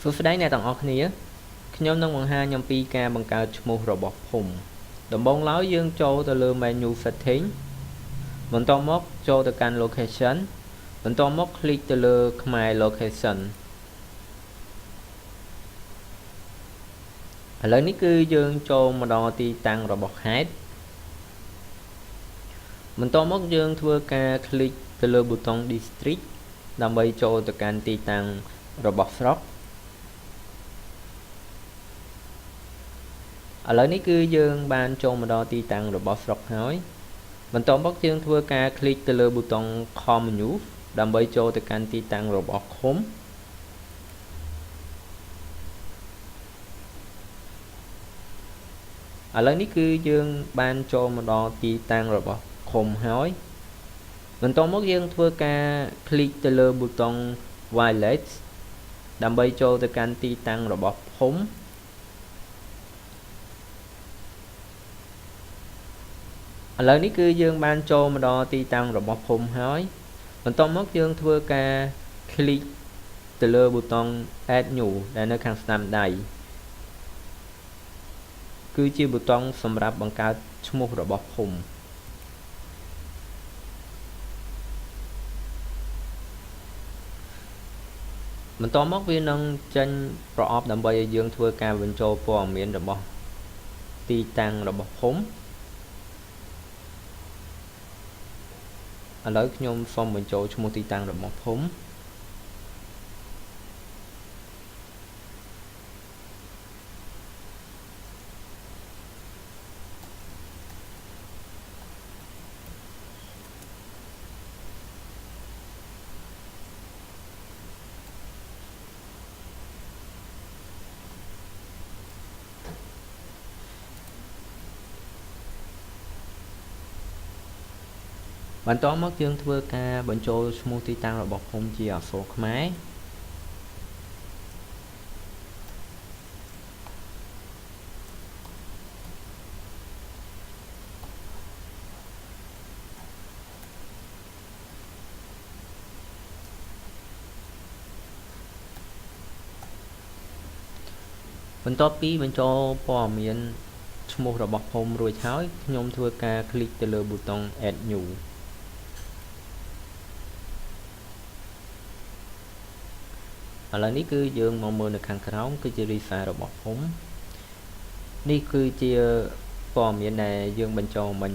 សួស្តីអ្នកទាំងអស់គ្នាខ្ញុំនឹងបង្ហាញអំពីការបង្កើតឈ្មោះរបស់ភូមិដំបូងឡើយយើងចូលទៅលើ menu setting បន្ទាប់មកចូលទៅកាន់ location បន្ទាប់មក click ទៅលើខ្មែរ location ឥឡូវនេះគឺយើងចូលមកដល់ទីតាំងរបស់ខេត្តបន្ទាប់មកយើងធ្វើការ click ទៅលើប៊ូតុង district ដើម្បីចូលទៅកាន់ទីតាំងរបស់ស្រុកឥឡូវនេះគឺយើងបានចូលមកដល់ទីតាំងរបស់ស្រុកហើយបន្ទាប់មកយើងធ្វើការ click ទៅលើប៊ូតុង commune ដើម្បីចូលទៅកាន់ទីតាំងរបស់ឃុំឥឡូវនេះគឺយើងបានចូលមកដល់ទីតាំងរបស់ឃុំហើយបន្ទាប់មកយើងធ្វើការ click ទៅលើប៊ូតុង village ដើម្បីចូលទៅកាន់ទីតាំងរបស់ភូមិឥឡូវនេះគឺយើងបានចូលមកដល់ទីតាំងរបស់ភូមិហើយបន្ទាប់មកយើងធ្វើការ click ទៅលើប៊ូតុង add new ដែលនៅខាងស្ដាំដៃគឺជាប៊ូតុងសម្រាប់បង្កើតឈ្មោះរបស់ភូមិបន្ទាប់មកវានឹងចេញប្រអប់ដើម្បីឲ្យយើងធ្វើការបញ្ចូលព័ត៌មានរបស់ទីតាំងរបស់ភូមិឥឡូវខ្ញុំសូមបញ្ចូលឈ្មោះទីតាំងរបស់ភូមិបន្ទាប់មកយើងធ្វើការបញ្ចូលឈ្មោះទីតាំងរបស់ភូមិជាអក្សរខ្មែរបន្ទាប់ពីបញ្ចូលព័ត៌មានឈ្មោះរបស់ភូមិរួចហើយខ្ញុំធ្វើការ click ទៅលើប៊ូតុង add newឥឡូវនេះគឺយើងមកមើលនៅខាងក្រោមគឺជារីសារបស់ភូមិនេះគឺជាព័ត៌មានដែលយើងបញ្ចូលមិញ